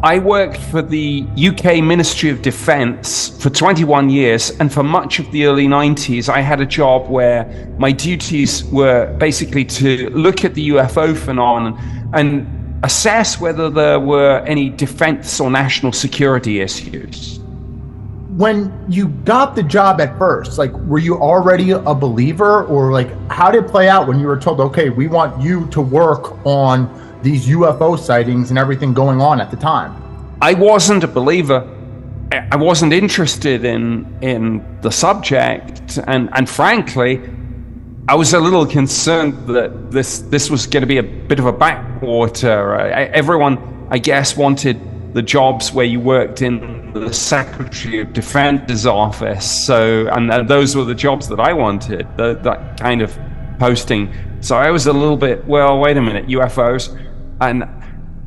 I worked for the UK Ministry of Defence for 21 years, and for much of the early 90s, I had a job where my duties were basically to look at the UFO phenomenon and assess whether there were any defense or national security issues. When you got the job at first, like, were you already a believer, or like, how did it play out when you were told, okay, we want you to work on these UFO sightings and everything going on at the time? I wasn't a believer. I wasn't interested in the subject, and frankly, I was a little concerned that this was going to be a bit of a backwater. Everyone, I guess, wanted the jobs where you worked in the Secretary of Defense's office. And those were the jobs that I wanted, that kind of posting. So I was a little bit, well, wait a minute, UFOs.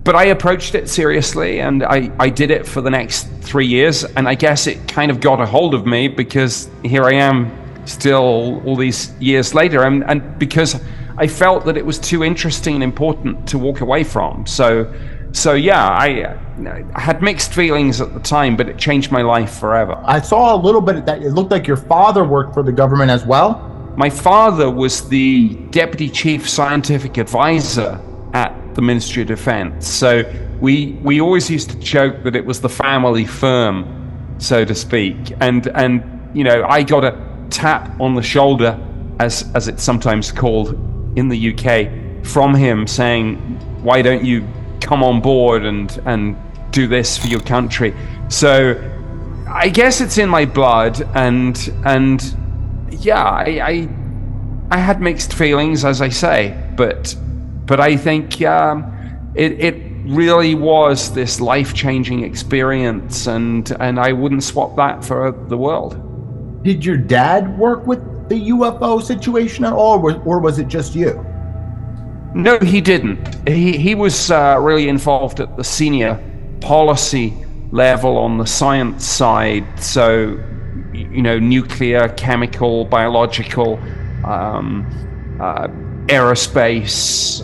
But I approached it seriously, and I did it for the next 3 years. And I guess it kind of got a hold of me, because here I am still all these years later. And because I felt that it was too interesting and important to walk away from. So yeah, I had mixed feelings at the time, but it changed my life forever. I saw a little bit that it looked like your father worked for the government as well. My father was the Deputy Chief Scientific Advisor at the Ministry of Defense. So we always used to joke that it was the family firm, so to speak. And you know, I got a tap on the shoulder, as it's sometimes called in the UK, from him saying, why don't you come on board and do this for your country? So I guess it's in my blood, and yeah, I had mixed feelings, as I say, but I think it really was this life-changing experience, and I wouldn't swap that for the world. Did your dad work with the UFO situation at all, or was it just you? No, he didn't. He was really involved at the senior policy level on the science side. So, you know, nuclear, chemical, biological, aerospace,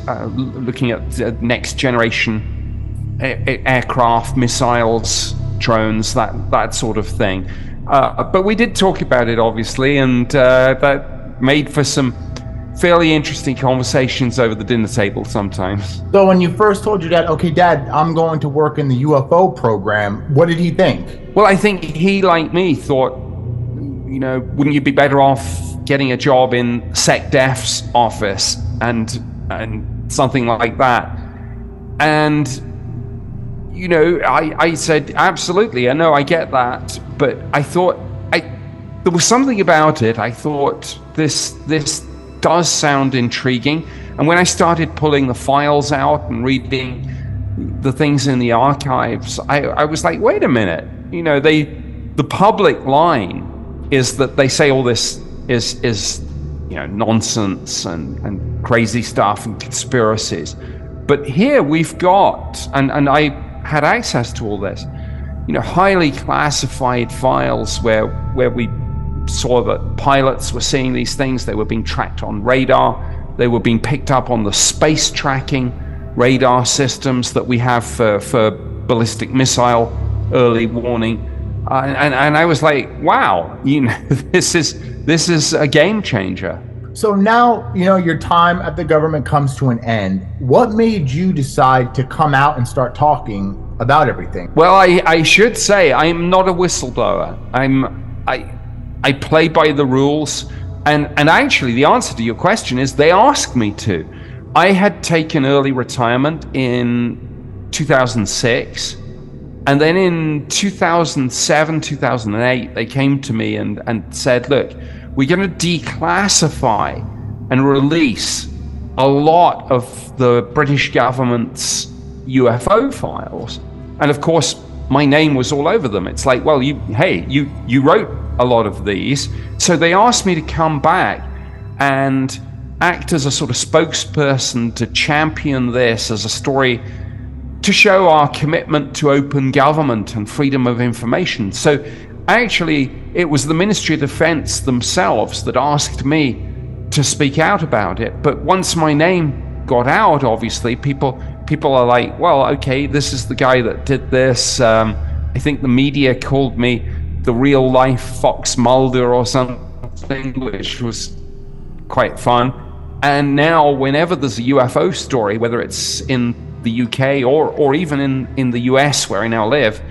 looking at next generation aircraft, missiles, drones, that sort of thing. But we did talk about it, obviously, and that made for some fairly interesting conversations over the dinner table sometimes. So when you first told your dad, okay, Dad, I'm going to work in the UFO program, what did he think? Well, I think he, like me, thought, you know, wouldn't you be better off getting a job in SecDef's office and something like that? And, you know, I said, absolutely, I know, I get that. But I thought, there was something about it. I thought, this does sound intriguing. And when I started pulling the files out and reading the things in the archives, I was like, wait a minute, you know, the public line is that they say all this is you know, nonsense and crazy stuff and conspiracies. But here we've got, and I had access to all this, you know, highly classified files where we saw that pilots were seeing these things. They were being tracked on radar. They were being picked up on the space tracking radar systems that we have for ballistic missile early warning. And I was like, wow, you know, this is a game changer. So now, you know, your time at the government comes to an end. What made you decide to come out and start talking about everything? Well, I should say I'm not a whistleblower. I play by the rules, and actually the answer to your question is they asked me to. I had taken early retirement in 2006, and then in 2007, 2008, they came to me and said, look, we're going to declassify and release a lot of the British government's UFO files. And of course, my name was all over them. It's like, well, you wrote a lot of these. So they asked me to come back and act as a sort of spokesperson to champion this as a story to show our commitment to open government and freedom of information. So actually, it was the Ministry of Defense themselves that asked me to speak out about it. But once my name got out, obviously, people people are like, well, okay, this is the guy that did this. I think the media called me the real life Fox Mulder or something, which was quite fun. And now whenever there's a UFO story, whether it's in the UK or even in the US where I now live,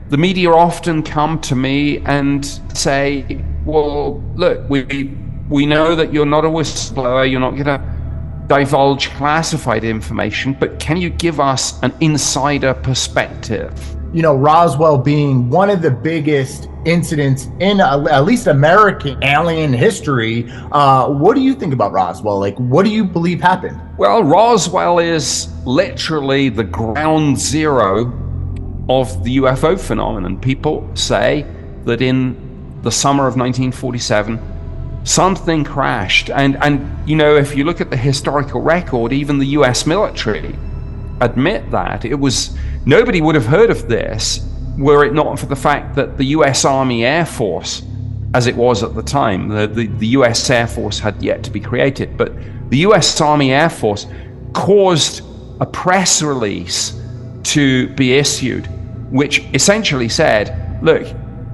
the media often come to me and say, well, look, we know that you're not a whistleblower, you're not going to divulge classified information, but can you give us an insider perspective? You know, Roswell being one of the biggest incidents in at least American alien history. What do you think about Roswell? Like, what do you believe happened? Well, Roswell is literally the ground zero of the UFO phenomenon. People say that in the summer of 1947, something crashed. And you know, if you look at the historical record, even the US military admit that. Nobody would have heard of this were it not for the fact that the US Army Air Force, as it was at the time, the US Air Force had yet to be created, but the US Army Air Force caused a press release to be issued, which essentially said, look,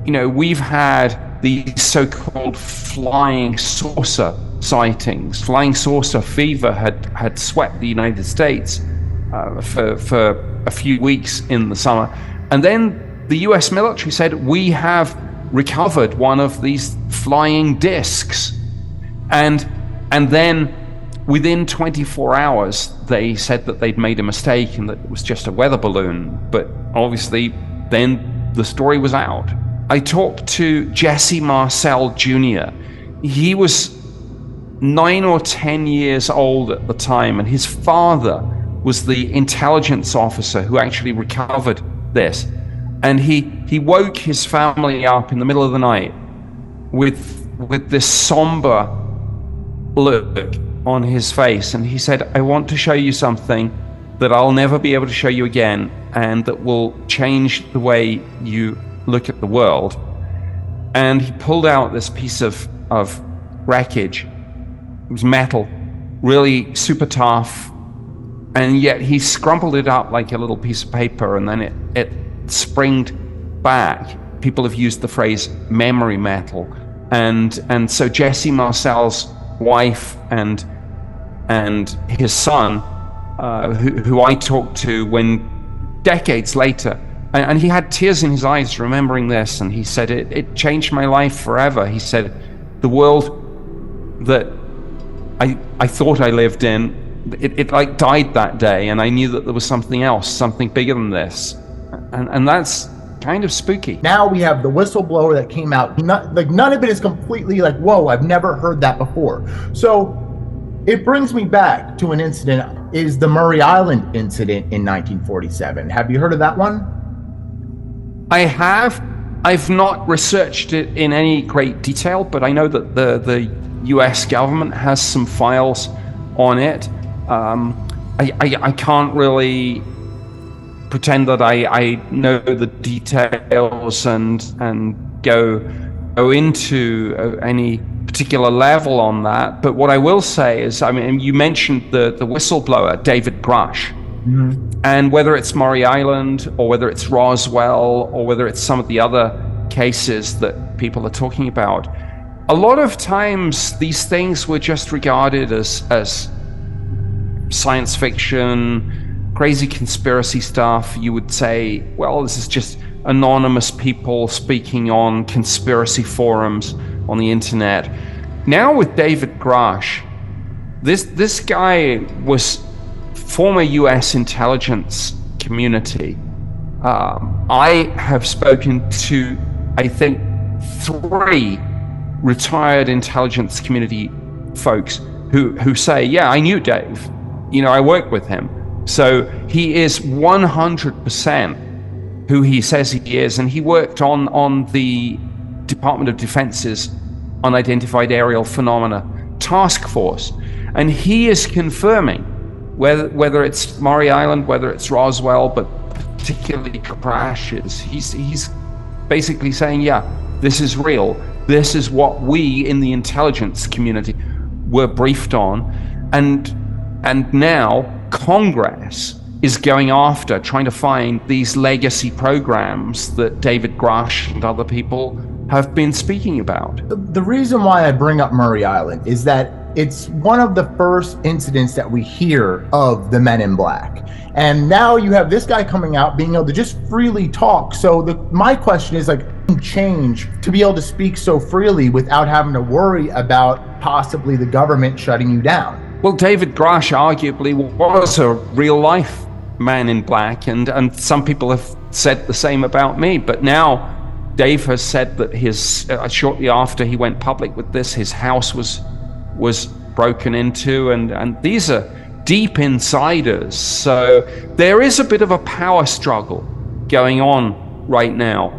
you know, we've had these so-called flying saucer sightings. Flying saucer fever had swept the United States for a few weeks in the summer. And then the US military said, we have recovered one of these flying discs. And then within 24 hours, they said that they'd made a mistake and that it was just a weather balloon. But obviously, then the story was out. I talked to Jesse Marcel Jr. He was 9 or 10 years old at the time, and his father was the intelligence officer who actually recovered this. And he woke his family up in the middle of the night with this somber look on his face, and he said, I want to show you something that I'll never be able to show you again, and that will change the way you look at the world. And he pulled out this piece of wreckage. It was metal, really super tough, and yet he scrumpled it up like a little piece of paper, and then it springed back. People have used the phrase memory metal, and so Jesse Marcel's wife and his son, who I talked to when decades later, and he had tears in his eyes remembering this, and he said it changed my life forever. He said the world that I thought I lived in, it like died that day, and I knew that there was something else, something bigger than this, and that's kind of spooky. Now we have the whistleblower that came out. None of it is completely like, whoa, I've never heard that before. So it brings me back to an incident, is the Murray Island incident in 1947. Have you heard of that one? I have. I've not researched it in any great detail, but I know that the US government has some files on it. I can't really pretend that I know the details and go into any particular level on that. But what I will say is, I mean, you mentioned the whistleblower, David Grusch. Mm-hmm. And whether it's Murray Island or whether it's Roswell or whether it's some of the other cases that people are talking about, a lot of times these things were just regarded as science fiction, crazy conspiracy stuff. You would say, well, this is just anonymous people speaking on conspiracy forums on the internet. Now with David Grusch, this guy was former US intelligence community. I have spoken to, I think, 3 retired intelligence community folks who say, yeah, I knew Dave. You know, I worked with him. So he is 100% who he says he is, and he worked on the Department of Defense's Unidentified Aerial Phenomena Task Force, and he is confirming whether it's Murray Island, whether it's Roswell, but particularly crashes. He's basically saying, yeah, this is real. This is what we in the intelligence community were briefed on, and now Congress is going after, trying to find these legacy programs that David Grusch and other people have been speaking about. The reason why I bring up Murray Island is that it's one of the first incidents that we hear of the Men in Black. And now you have this guy coming out being able to just freely talk. So my question is, like, change to be able to speak so freely without having to worry about possibly the government shutting you down? Well, David Grusch arguably was a real life man in black, and some people have said the same about me. But now Dave has said that his shortly after he went public with this, his house was broken into, and these are deep insiders. So there is a bit of a power struggle going on right now.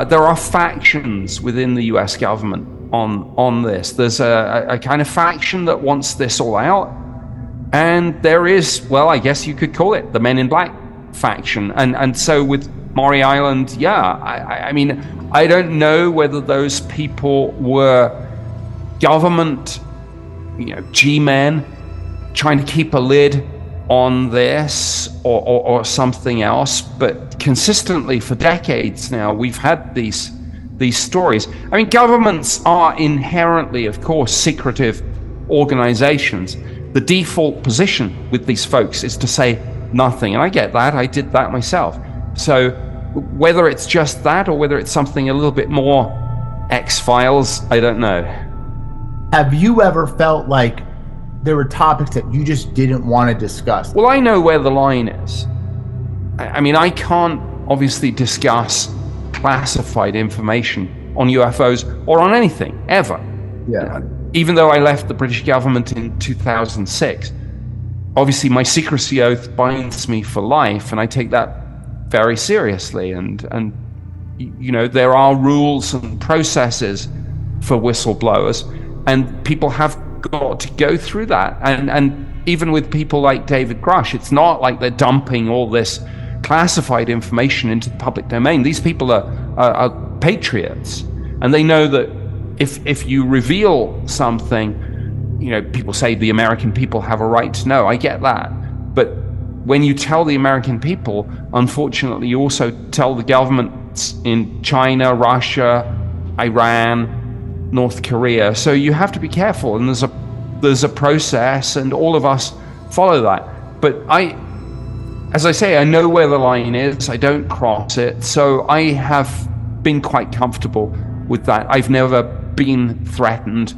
There are factions within the US government on this. There's a kind of faction that wants this all out, and there is, well, I guess you could call it the Men in Black faction. And so with Maury Island, I mean, I don't know whether those people were government, G-men trying to keep a lid on this or something else, but consistently for decades now we've had these stories. I mean, governments are inherently, of course, secretive organizations. The default position with these folks is to say nothing, and I get that. I did that myself. So whether it's just that or whether it's something a little bit more X-Files, I don't know. Have you ever felt like there were topics that you just didn't want to discuss? Well, I know where the line is. I mean, I can't obviously discuss classified information on UFOs or on anything, ever. Yeah. Even though I left the British government in 2006, obviously my secrecy oath binds me for life, and I take that very seriously. And there are rules and processes for whistleblowers, and people have got to go through that. And even with people like David Grusch, it's not like they're dumping all this classified information into the public domain. These people are patriots, and they know that if you reveal something, people say the American people have a right to know. I get that. But when you tell the American people, unfortunately, you also tell the governments in China, Russia, Iran, North Korea. So you have to be careful, and there's a process, and all of us follow that. But as I say, I know where the line is. I don't cross it. So I have been quite comfortable with that. I've never been threatened,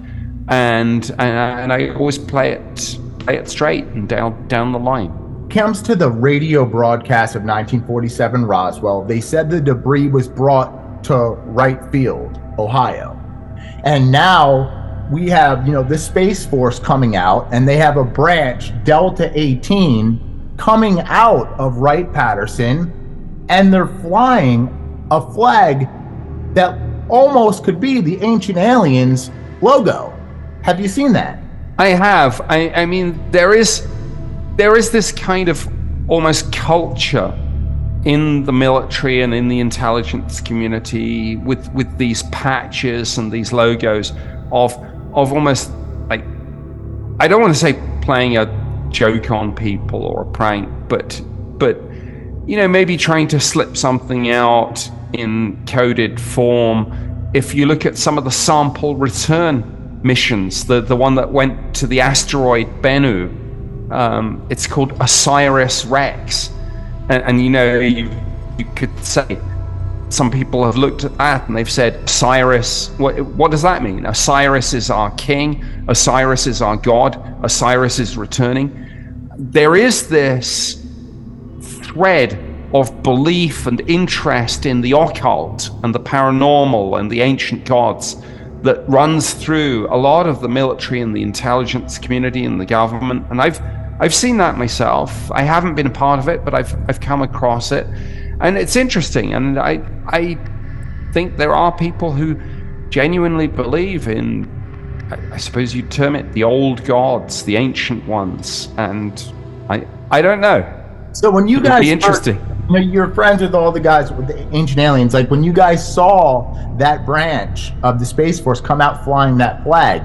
and I always play it straight and down the line. Comes to the radio broadcast of 1947 Roswell, they said the debris was brought to Wright Field, Ohio. And now we have, the Space Force coming out, and they have a branch, Delta 18, coming out of Wright-Patterson, and they're flying a flag that almost could be the Ancient Aliens logo. Have you seen that? I have. I mean, there is this kind of almost culture in the military and in the intelligence community with these patches and these logos of almost, like, I don't want to say playing a joke on people or a prank, but maybe trying to slip something out in coded form. If you look at some of the sample return missions, the one that went to the asteroid Bennu, it's called OSIRIS-REx, and you could say, some people have looked at that and they've said, Osiris, what does that mean? Osiris is our king, Osiris is our god, Osiris is returning. There is this thread of belief and interest in the occult and the paranormal and the ancient gods that runs through a lot of the military and the intelligence community and the government. And I've seen that myself. I haven't been a part of it, but I've come across it. And it's interesting, and I think there are people who genuinely believe in, I suppose you'd term it, the old gods, the ancient ones, and I don't know. So when you guys, be interesting. You're friends with all the guys with the Ancient Aliens. Like, when you guys saw that branch of the Space Force come out flying that flag,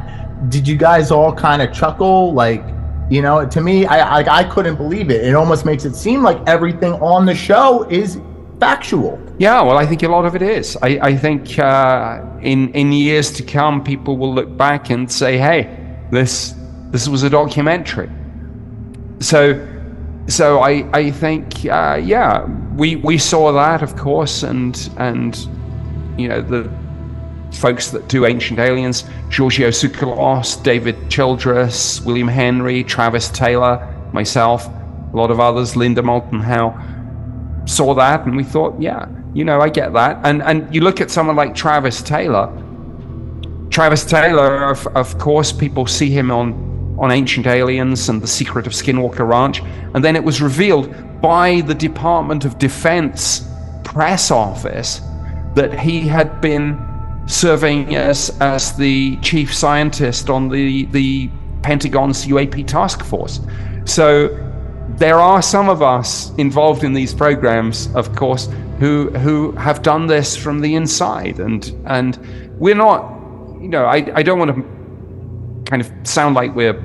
did you guys all kind of chuckle? Like, You know, to me, I couldn't believe it. It almost makes it seem like everything on the show is factual. Yeah, well, I think a lot of it is. I think in years to come, people will look back and say, "Hey, this was a documentary." So I think yeah, we saw that, of course, and you know, the folks that do Ancient Aliens, Giorgio Tsoukalos, David Childress, William Henry, Travis Taylor, myself, a lot of others, Linda Moulton Howe, saw that, and we thought, yeah, you know, I get that. And you look at someone like Travis Taylor, of course, people see him on Ancient Aliens and The Secret of Skinwalker Ranch, and then it was revealed by the Department of Defense press office that he had been serving as the chief scientist on the Pentagon's UAP task force. So there are some of us involved in these programs, of course, who have done this from the inside, and we're not, you know, I don't want to kind of sound like we're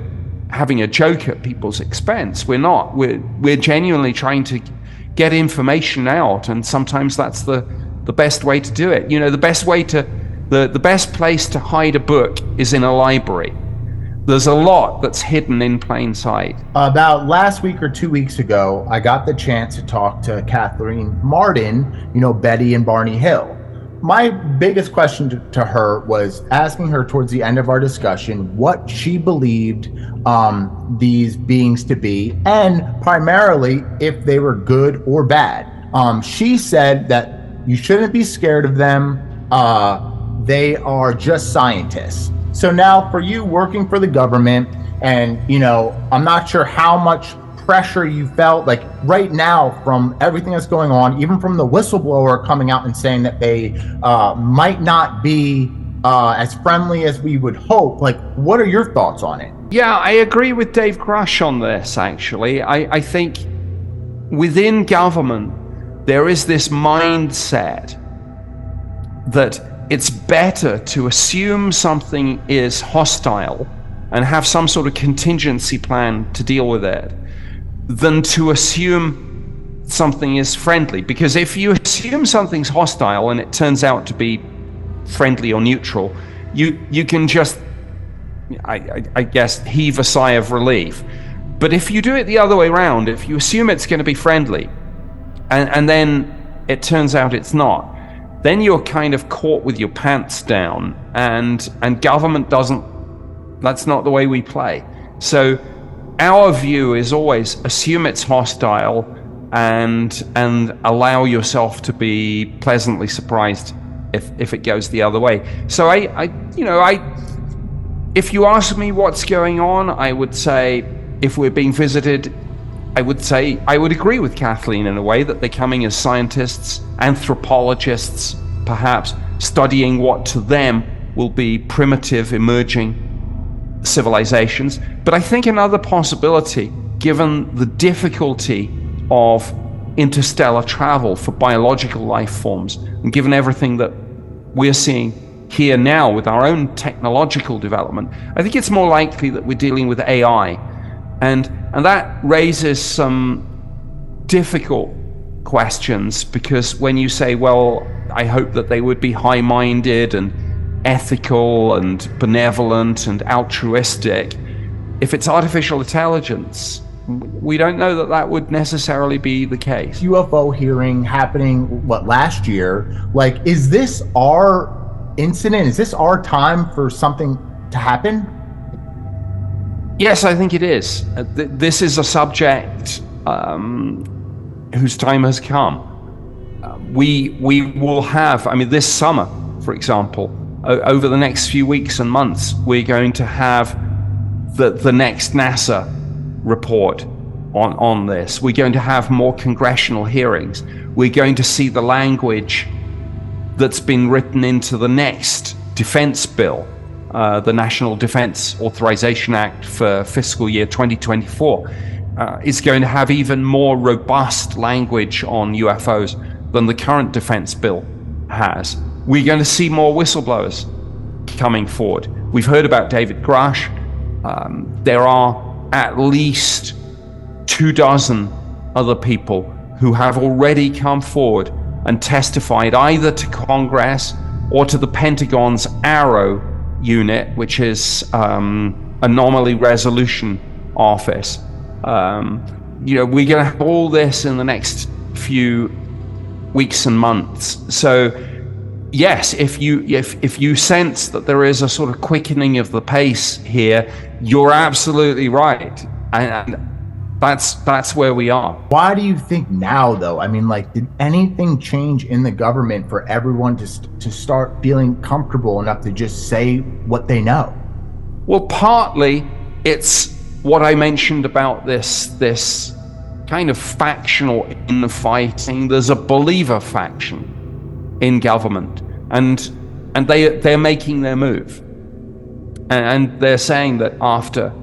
having a joke at people's expense. We're not. We're genuinely trying to get information out, and sometimes that's the best way to do it. You know, the best place to hide a book is in a library. There's a lot that's hidden in plain sight. About last week or 2 weeks ago, I got the chance to talk to Kathleen Martin, you know, Betty and Barney Hill. My biggest question to her was asking her towards the end of our discussion what she believed these beings to be, and primarily if they were good or bad. She said that you shouldn't be scared of them. They are just scientists. So now for you working for the government, and, you know, I'm not sure how much pressure you felt like right now from everything that's going on, even from the whistleblower coming out and saying that they might not be as friendly as we would hope. Like, what are your thoughts on it? Yeah, I agree with Dave Grusch on this, actually. I think within government, there is this mindset that it's better to assume something is hostile and have some sort of contingency plan to deal with it than to assume something is friendly. Because if you assume something's hostile and it turns out to be friendly or neutral, you can just, I guess, heave a sigh of relief. But if you do it the other way around, if you assume it's going to be friendly and then it turns out it's not, then you're kind of caught with your pants down, and government doesn't, that's not the way we play. So our view is always assume it's hostile and allow yourself to be pleasantly surprised if it goes the other way. So if you ask me what's going on, I would say if we're being visited, I would agree with Kathleen in a way that they're coming as scientists, anthropologists, perhaps studying what to them will be primitive emerging civilizations. But I think another possibility, given the difficulty of interstellar travel for biological life forms, and given everything that we're seeing here now with our own technological development, I think it's more likely that we're dealing with AI. And that raises some difficult questions, because when you say, well, I hope that they would be high-minded and ethical and benevolent and altruistic, if it's artificial intelligence, we don't know that would necessarily be the case. UFO hearing happening, last year? Like, is this our incident? Is this our time for something to happen? Yes, I think it is. This is a subject whose time has come. We will have, this summer, for example, over the next few weeks and months, we're going to have the next NASA report on this. We're going to have more congressional hearings. We're going to see the language that's been written into the next defense bill, the National Defense Authorization Act for fiscal year 2024, is going to have even more robust language on UFOs than the current defense bill has. We're going to see more whistleblowers coming forward. We've heard about David Grusch. There are at least 24 other people who have already come forward and testified either to Congress or to the Pentagon's ARROW unit, which is Anomaly Resolution Office. We're going to have all this in the next few weeks and months. So yes, if you sense that there is a sort of quickening of the pace here, you're absolutely right, and that's where we are. Why do you think now, though? I mean, like, did anything change in the government for everyone to start feeling comfortable enough to just say what they know? Well, partly it's what I mentioned about this kind of factional infighting. There's a believer faction in government, and they're making their move, and they're saying that after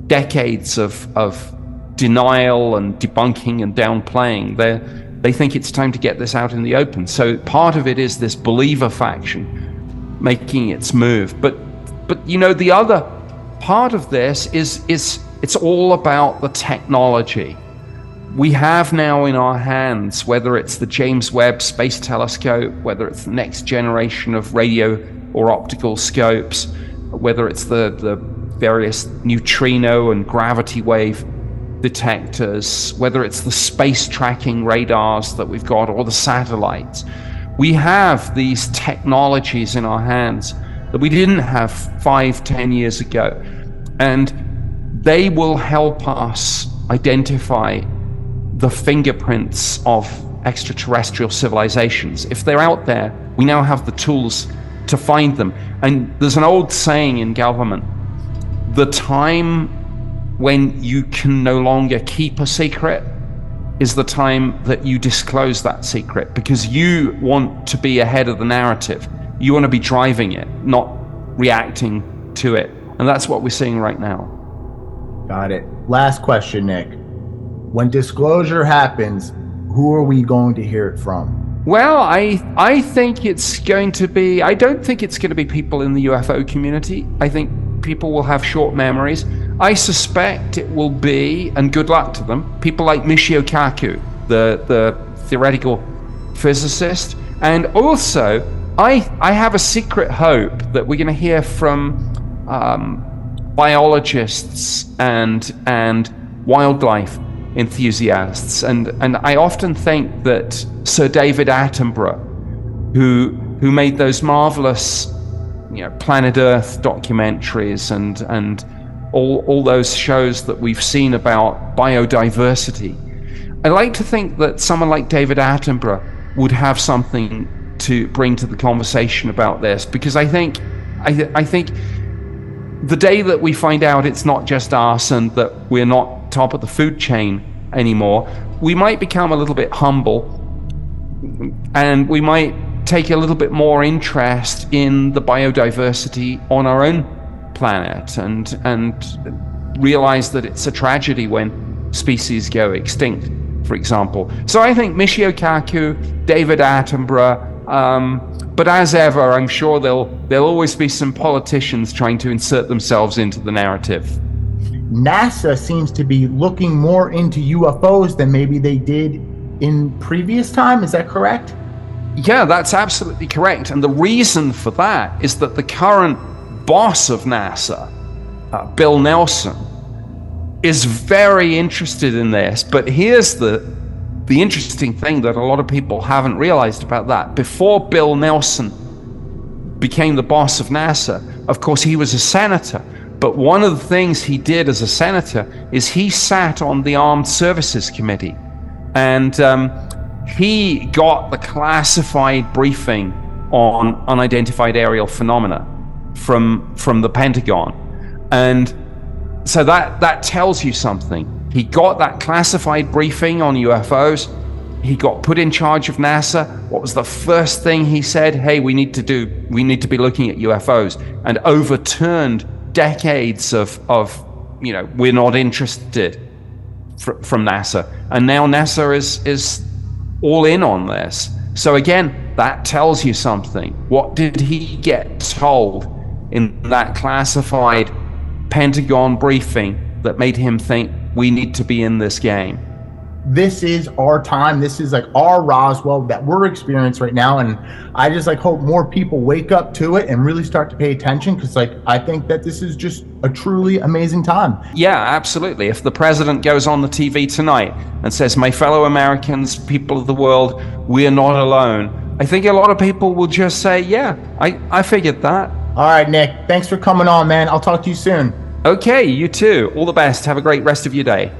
decades of denial and debunking and downplaying, they think it's time to get this out in the open. So part of it is this believer faction making its move, but the other part of this is it's all about the technology. We have now in our hands, whether it's the James Webb Space Telescope, whether it's the next generation of radio or optical scopes, whether it's the various neutrino and gravity wave detectors, whether it's the space tracking radars that we've got or the satellites. We have these technologies in our hands that we didn't have 5-10 years ago, and they will help us identify the fingerprints of extraterrestrial civilizations. If they're out there, we now have the tools to find them. And there's an old saying in government: the time when you can no longer keep a secret is the time that you disclose that secret, because you want to be ahead of the narrative. You want to be driving it, not reacting to it. And that's what we're seeing right now. Got it. Last question, Nick. When disclosure happens, who are we going to hear it from? Well, I think it's going to be, I don't think it's going to be people in the UFO community. I think people will have short memories. I suspect it will be, and good luck to them, people like Michio Kaku, the theoretical physicist. And also, I have a secret hope that we're going to hear from biologists and wildlife enthusiasts. And I often think that Sir David Attenborough, who made those marvelous Planet Earth documentaries and all those shows that we've seen about biodiversity, I like to think that someone like David Attenborough would have something to bring to the conversation about this, because I think the day that we find out it's not just us and that we're not top of the food chain anymore, we might become a little bit humble, and we might take a little bit more interest in the biodiversity on our own planet, and realize that it's a tragedy when species go extinct, for example. So I think Michio Kaku, David Attenborough, but as ever, I'm sure there'll always be some politicians trying to insert themselves into the narrative. NASA seems to be looking more into UFOs than maybe they did in previous time. Is that correct? Yeah, that's absolutely correct. And the reason for that is that the current boss of NASA, Bill Nelson, is very interested in this. But here's the interesting thing that a lot of people haven't realized about that. Before Bill Nelson became the boss of NASA, of course, he was a senator. But one of the things he did as a senator is he sat on the Armed Services Committee, and he got the classified briefing on unidentified aerial phenomena from the Pentagon. And so that tells you something. He got that classified briefing on UFOs. He got put in charge of NASA. What was the first thing he said? Hey, we need to be looking at UFOs, and overturned decades of we're not interested from NASA. And now NASA is all in on this. So again, that tells you something. What did he get told in that classified Pentagon briefing that made him think we need to be in this game? This is our time. This is like our Roswell that we're experiencing right now. And I just like hope more people wake up to it and really start to pay attention, because like I think that this is just a truly amazing time. Yeah, absolutely. If the president goes on the TV tonight and says, my fellow Americans, people of the world, we are not alone, I think a lot of people will just say, yeah, I figured that. All right, Nick, thanks for coming on, man. I'll talk to you soon. Okay, you too. All the best. Have a great rest of your day.